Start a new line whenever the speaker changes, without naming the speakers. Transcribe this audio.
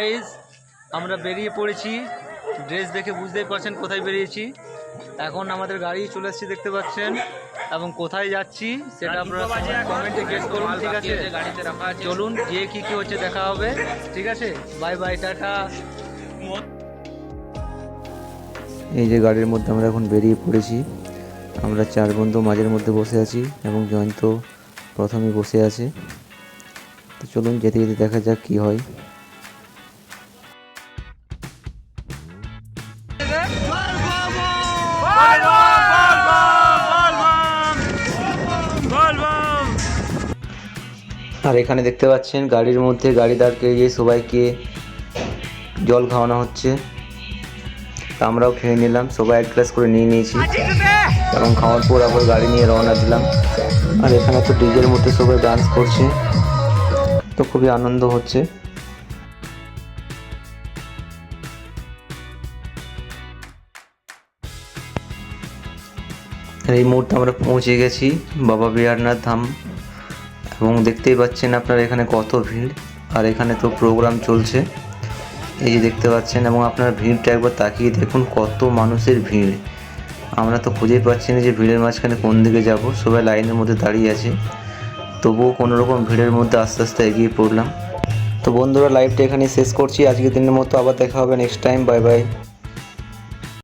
Guys আমরা বেরিয়ে পড়েছি। ড্রেস দেখে বুঝতেই পারছেন কোথায় বেরিয়েছি। এখন আমাদের গাড়ি চলে এসেছে দেখতে পাচ্ছেন, এবং কোথায় যাচ্ছি সেটা আপনারা কমেন্টে গেস করুন। ঠিক আছে, চলুন গিয়ে কি কি হচ্ছে দেখা হবে। ঠিক আছে, বাই বাই, টাটা।
এই যে গাড়ির মধ্যে আমরা এখন বেরিয়ে পড়েছি। আমরা 4 বন্ধু মাঝের মধ্যে বসে আছি এবং জয়ন্ত প্রথমেই বসে আছে। তো চলুন যেতে যেতে দেখা যাক কি হয়। আর এখানে দেখতে পাচ্ছেন গাড়ির মধ্যে গাড়ি দাঁড় করিয়ে সবাইকে জল খাওয়ানো হচ্ছে। তা আমরাও খেয়ে নিলাম, সবাই 1 গ্লাস করে নিয়ে নিয়েছি এবং খাওয়ার পর আবার গাড়ি নিয়ে রওনা দিলাম। আর এখানে তো ডিজের মধ্যে সবাই ডান্স করছে, তো খুবই আনন্দ হচ্ছে। আর এই মুহূর্তে আমরা পৌঁছে গেছি বাবা বিহারনাথ ধাম, এবং দেখতেই পাচ্ছেন আপনারা এখানে কত ভিড়। আর এখানে তো প্রোগ্রাম চলছে, এই যে দেখতে পাচ্ছেন, এবং আপনারা ভিড়টা একবার তাকিয়ে দেখুন কত মানুষের ভিড়। আমরা তো খুঁজেই পাচ্ছি না যে ভিড়ের মাঝখানে কোন দিকে যাব, সবাই লাইনের মধ্যে দাঁড়িয়ে আছে, তবুও কোনো রকম ভিড়ের মধ্যে আস্তে আস্তে এগিয়ে পড়লাম। তো বন্ধুরা, লাইভটা এখানে শেষ করছি আজকের দিনের মতো। আবার দেখা হবে নেক্সট টাইম। Bye bye.